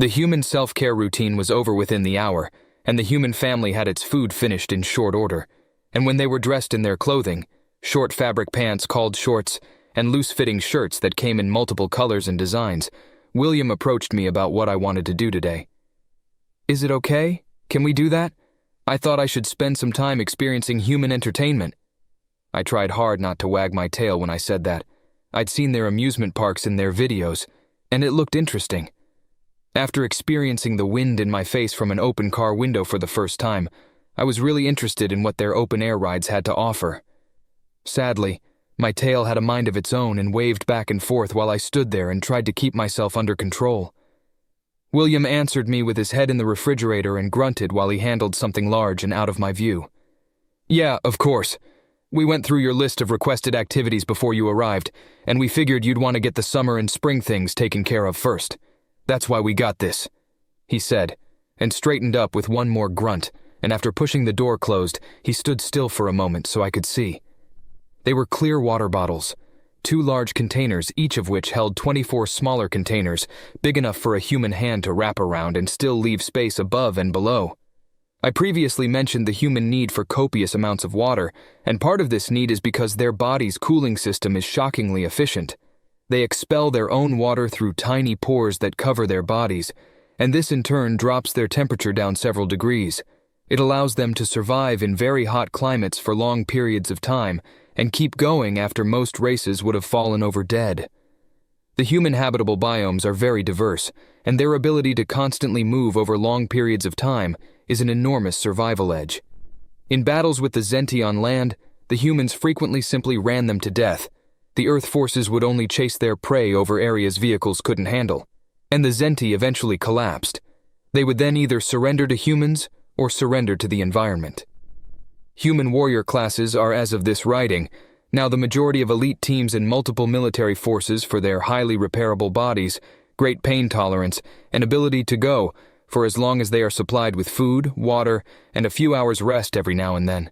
The human self-care routine was over within the hour, and the human family had its food finished in short order. And when they were dressed in their clothing, short fabric pants called shorts, and loose-fitting shirts that came in multiple colors and designs, William approached me about what I wanted to do today. "Is it okay? Can we do that? I thought I should spend some time experiencing human entertainment." I tried hard not to wag my tail when I said that. I'd seen their amusement parks in their videos, and it looked interesting. After experiencing the wind in my face from an open car window for the first time, I was really interested in what their open-air rides had to offer. Sadly, my tail had a mind of its own and waved back and forth while I stood there and tried to keep myself under control. William answered me with his head in the refrigerator and grunted while he handled something large and out of my view. "Yeah, of course. We went through your list of requested activities before you arrived, and we figured you'd want to get the summer and spring things taken care of first. That's why we got this," he said, and straightened up with one more grunt, and after pushing the door closed, he stood still for a moment so I could see. They were clear water bottles, 2 large containers, each of which held 24 smaller containers, big enough for a human hand to wrap around and still leave space above and below. I previously mentioned the human need for copious amounts of water, and part of this need is because their body's cooling system is shockingly efficient. They expel their own water through tiny pores that cover their bodies, and this in turn drops their temperature down several degrees. It allows them to survive in very hot climates for long periods of time and keep going after most races would have fallen over dead. The human habitable biomes are very diverse, and their ability to constantly move over long periods of time is an enormous survival edge. In battles with the Zenti on land, the humans frequently simply ran them to death. The Earth forces would only chase their prey over areas vehicles couldn't handle, and the Zenti eventually collapsed. They would then either surrender to humans or surrender to the environment. Human warrior classes are, as of this writing, now the majority of elite teams in multiple military forces for their highly repairable bodies, great pain tolerance, and ability to go for as long as they are supplied with food, water, and a few hours rest every now and then.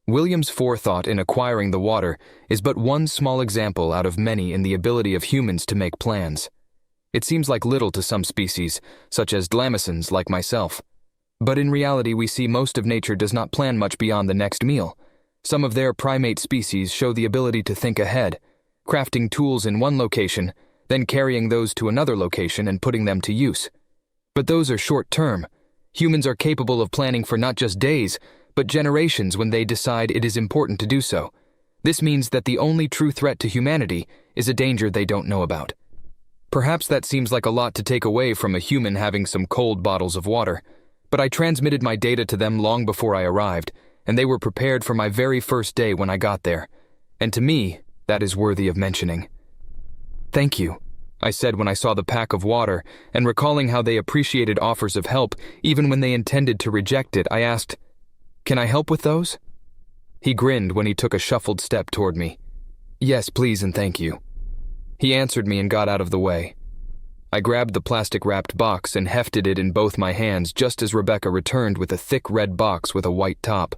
William's forethought in acquiring the water is but one small example out of many in the ability of humans to make plans. It seems like little to some species, such as Dlamacins like myself. But in reality, we see most of nature does not plan much beyond the next meal. Some of their primate species show the ability to think ahead, crafting tools in one location, then carrying those to another location and putting them to use. But those are short-term. Humans are capable of planning for not just days, but generations when they decide it is important to do so. This means that the only true threat to humanity is a danger they don't know about. Perhaps that seems like a lot to take away from a human having some cold bottles of water, but I transmitted my data to them long before I arrived, and they were prepared for my very first day when I got there. And to me, that is worthy of mentioning. "Thank you," I said when I saw the pack of water, and recalling how they appreciated offers of help even when they intended to reject it, I asked, "Can I help with those?" He grinned when he took a shuffled step toward me. "Yes, please and thank you." He answered me and got out of the way. I grabbed the plastic-wrapped box and hefted it in both my hands just as Rebecca returned with a thick red box with a white top.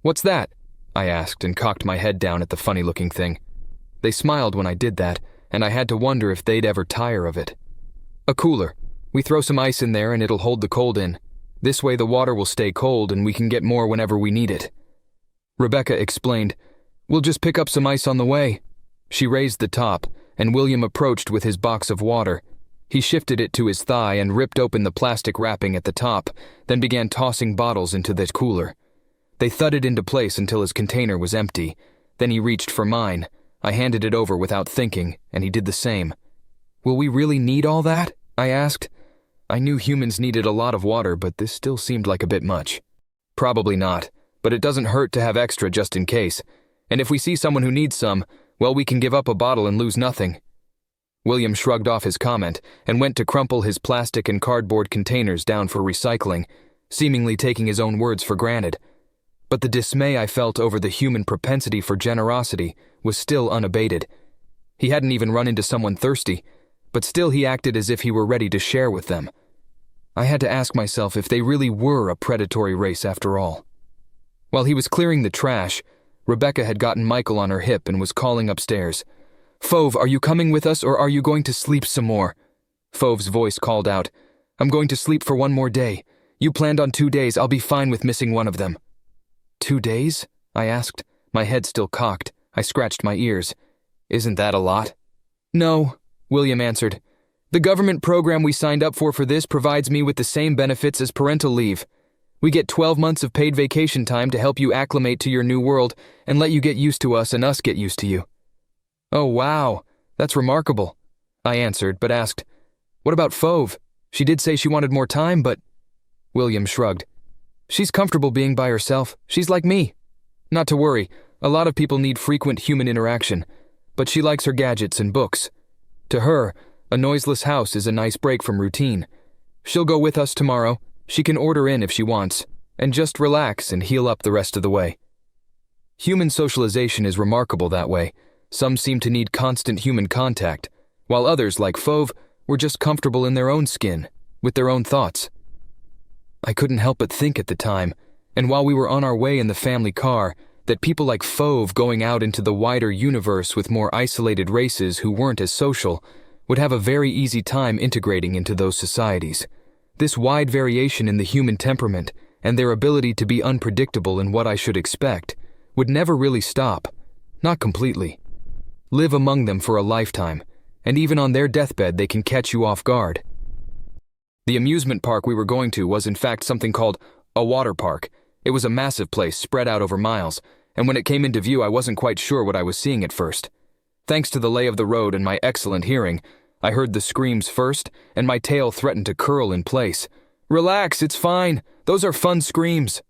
"What's that?" I asked and cocked my head down at the funny-looking thing. They smiled when I did that, and I had to wonder if they'd ever tire of it. "A cooler. We throw some ice in there and it'll hold the cold in. This way the water will stay cold and we can get more whenever we need it." Rebecca explained, "We'll just pick up some ice on the way." She raised the top, and William approached with his box of water. He shifted it to his thigh and ripped open the plastic wrapping at the top, then began tossing bottles into the cooler. They thudded into place until his container was empty. Then he reached for mine. I handed it over without thinking, and he did the same. "Will we really need all that?" I asked. I knew humans needed a lot of water, but this still seemed like a bit much. "Probably not, but it doesn't hurt to have extra just in case. And if we see someone who needs some, well, we can give up a bottle and lose nothing." William shrugged off his comment and went to crumple his plastic and cardboard containers down for recycling, seemingly taking his own words for granted. But the dismay I felt over the human propensity for generosity was still unabated. He hadn't even run into someone thirsty, but still he acted as if he were ready to share with them. I had to ask myself if they really were a predatory race after all. While he was clearing the trash, Rebecca had gotten Michael on her hip and was calling upstairs. "Fauve, are you coming with us or are you going to sleep some more?" Fauve's voice called out, I'm going to sleep for one more day. You planned on 2 days, I'll be fine with missing one of them." 2 days? I asked, my head still cocked. I scratched my ears. "Isn't that a lot?" "No," William answered. "The government program we signed up for this provides me with the same benefits as parental leave. We get 12 months of paid vacation time to help you acclimate to your new world and let you get used to us and us get used to you." "Oh, wow, that's remarkable," I answered, but asked, "What about Fauve? She did say she wanted more time, but—" William shrugged. "She's comfortable being by herself. She's like me. Not to worry, a lot of people need frequent human interaction, but she likes her gadgets and books. To her, a noiseless house is a nice break from routine. She'll go with us tomorrow. She can order in if she wants, and just relax and heal up the rest of the way." Human socialization is remarkable that way. Some seem to need constant human contact, while others, like Fauve, were just comfortable in their own skin, with their own thoughts. I couldn't help but think at the time, and while we were on our way in the family car, that people like Fauve going out into the wider universe with more isolated races who weren't as social would have a very easy time integrating into those societies. This wide variation in the human temperament and their ability to be unpredictable in what I should expect would never really stop, not completely. Live among them for a lifetime, and even on their deathbed they can catch you off guard. The amusement park we were going to was in fact something called a water park. It was a massive place spread out over miles, and when it came into view I wasn't quite sure what I was seeing at first. Thanks to the lay of the road and my excellent hearing, I heard the screams first, and my tail threatened to curl in place. "Relax, it's fine. Those are fun screams,"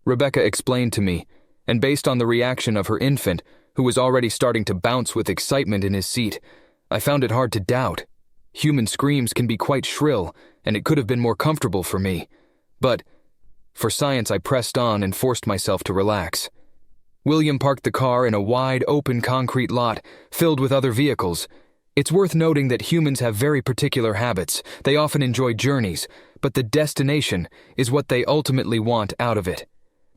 Rebecca explained to me, and based on the reaction of her infant, who was already starting to bounce with excitement in his seat, I found it hard to doubt. Human screams can be quite shrill, and it could have been more comfortable for me. But for science, I pressed on and forced myself to relax. William parked the car in a wide, open concrete lot filled with other vehicles. It's worth noting that humans have very particular habits. They often enjoy journeys, but the destination is what they ultimately want out of it.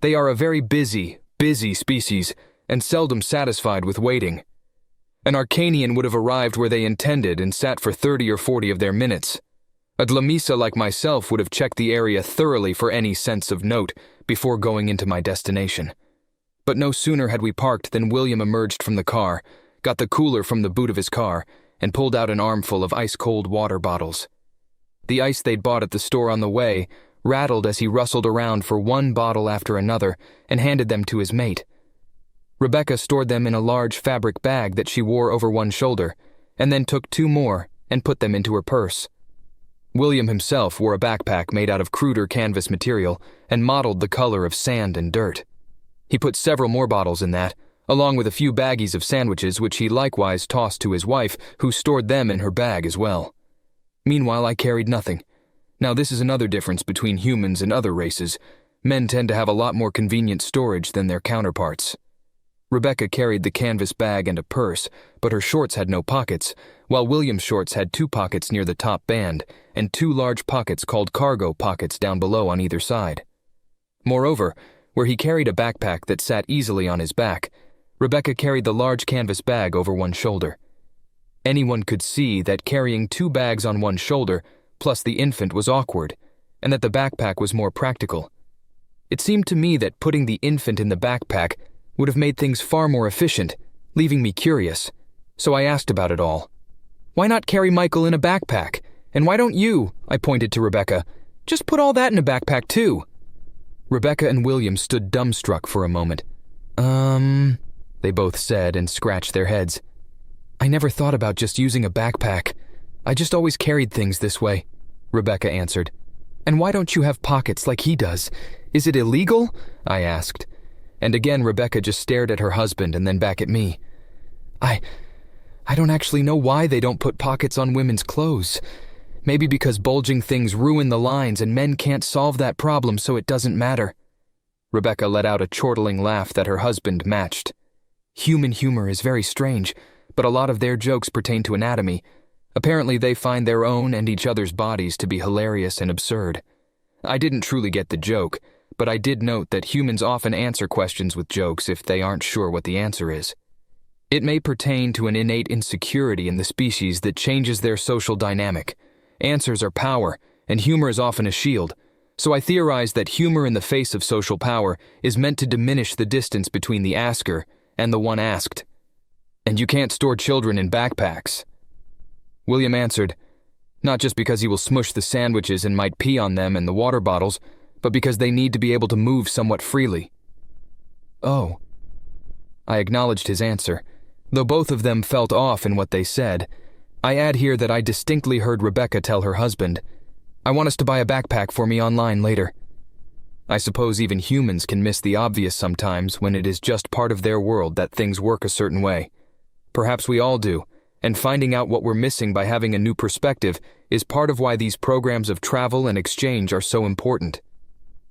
They are a very busy species, and seldom satisfied with waiting. An Arcanian would have arrived where they intended and sat for 30 or 40 of their minutes. A Dlamisa like myself would have checked the area thoroughly for any sense of note before going into my destination. But no sooner had we parked than William emerged from the car, got the cooler from the boot of his car, and pulled out an armful of ice-cold water bottles. The ice they'd bought at the store on the way rattled as he rustled around for one bottle after another and handed them to his mate. Rebecca stored them in a large fabric bag that she wore over one shoulder, and then took 2 more and put them into her purse. William himself wore a backpack made out of cruder canvas material and mottled the color of sand and dirt. He put several more bottles in that, along with a few baggies of sandwiches which he likewise tossed to his wife, who stored them in her bag as well. Meanwhile, I carried nothing. Now this is another difference between humans and other races. Men tend to have a lot more convenient storage than their counterparts. Rebecca carried the canvas bag and a purse, but her shorts had no pockets, while William's shorts had 2 pockets near the top band and 2 large pockets called cargo pockets down below on either side. Moreover, where he carried a backpack that sat easily on his back, Rebecca carried the large canvas bag over one shoulder. Anyone could see that carrying 2 bags on one shoulder, plus the infant, was awkward, and that the backpack was more practical. It seemed to me that putting the infant in the backpack would have made things far more efficient, leaving me curious. So I asked about it all. "Why not carry Michael in a backpack? And why don't you," I pointed to Rebecca, "just put all that in a backpack too?" Rebecca and William stood dumbstruck for a moment. They both said and scratched their heads. "I never thought about just using a backpack. I just always carried things this way," Rebecca answered. "And why don't you have pockets like he does? Is it illegal?" I asked. And again Rebecca just stared at her husband and then back at me. I don't actually know why they don't put pockets on women's clothes. Maybe because bulging things ruin the lines and men can't solve that problem, so it doesn't matter." Rebecca let out a chortling laugh that her husband matched. Human humor is very strange, but a lot of their jokes pertain to anatomy. Apparently they find their own and each other's bodies to be hilarious and absurd. I didn't truly get the joke, but I did note that humans often answer questions with jokes if they aren't sure what the answer is. It may pertain to an innate insecurity in the species that changes their social dynamic. Answers are power, and humor is often a shield, so I theorized that humor in the face of social power is meant to diminish the distance between the asker and the one asked. And you can't store children in backpacks. William answered, not just because he will smush the sandwiches and might pee on them and the water bottles, but because they need to be able to move somewhat freely. Oh. I acknowledged his answer, though both of them felt off in what they said. I add here that I distinctly heard Rebecca tell her husband, I want us to buy a backpack for me online later. I suppose even humans can miss the obvious sometimes when it is just part of their world that things work a certain way. Perhaps we all do, and finding out what we're missing by having a new perspective is part of why these programs of travel and exchange are so important.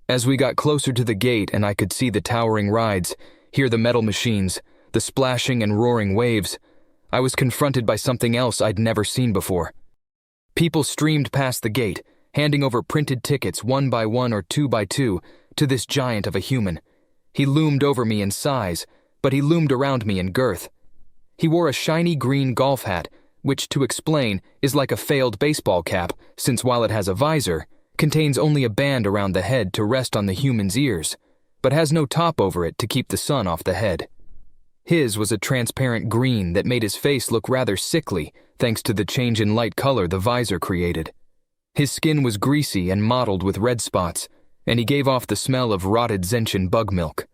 As we got closer to the gate and I could see the towering rides, hear the metal machines, the splashing and roaring waves, I was confronted by something else I'd never seen before. People streamed past the gate, handing over printed tickets 1 by 1 or 2 by 2 to this giant of a human. He loomed over me in size, but he loomed around me in girth. He wore a shiny green golf hat, which, to explain, is like a failed baseball cap, since while it has a visor, contains only a band around the head to rest on the human's ears, but has no top over it to keep the sun off the head. His was a transparent green that made his face look rather sickly, thanks to the change in light color the visor created. His skin was greasy and mottled with red spots, and he gave off the smell of rotted Zentian bug milk.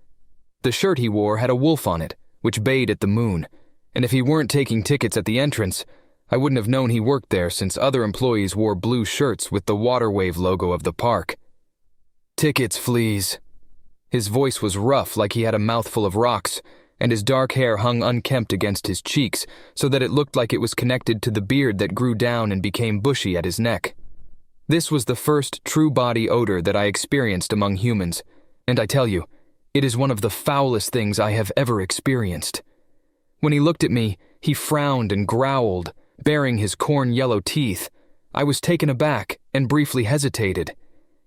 The shirt he wore had a wolf on it, which bayed at the moon, and if he weren't taking tickets at the entrance, I wouldn't have known he worked there since other employees wore blue shirts with the Waterwave logo of the park. Tickets, fleas. His voice was rough like he had a mouthful of rocks, and his dark hair hung unkempt against his cheeks so that it looked like it was connected to the beard that grew down and became bushy at his neck. This was the first true body odor that I experienced among humans, and I tell you, it is one of the foulest things I have ever experienced. When he looked at me, he frowned and growled, baring his corn-yellow teeth. I was taken aback and briefly hesitated.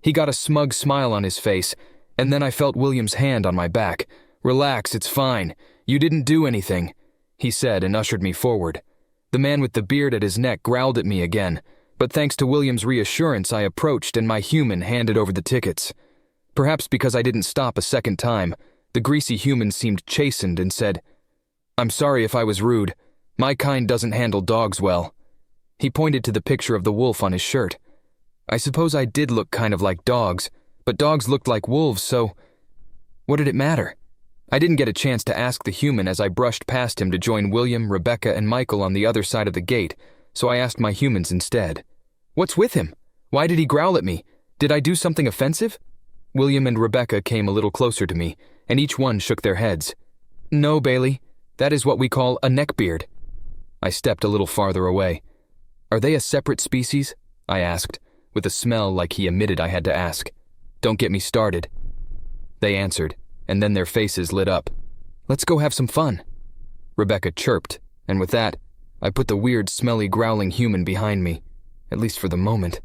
He got a smug smile on his face, and then I felt William's hand on my back. Relax, it's fine. You didn't do anything, he said and ushered me forward. The man with the beard at his neck growled at me again, but thanks to William's reassurance, I approached and my human handed over the tickets. Perhaps because I didn't stop a second time, the greasy human seemed chastened and said, I'm sorry if I was rude. My kind doesn't handle dogs well. He pointed to the picture of the wolf on his shirt. I suppose I did look kind of like dogs, but dogs looked like wolves, so what did it matter? I didn't get a chance to ask the human as I brushed past him to join William, Rebecca, and Michael on the other side of the gate, so I asked my humans instead. What's with him? Why did he growl at me? Did I do something offensive? William and Rebecca came a little closer to me, and each one shook their heads. No, Bailey, that is what we call a neckbeard. I stepped a little farther away. Are they a separate species? I asked, with a smell like he admitted I had to ask. Don't get me started. They answered, and then their faces lit up. Let's go have some fun. Rebecca chirped, and with that, I put the weird, smelly, growling human behind me, at least for the moment.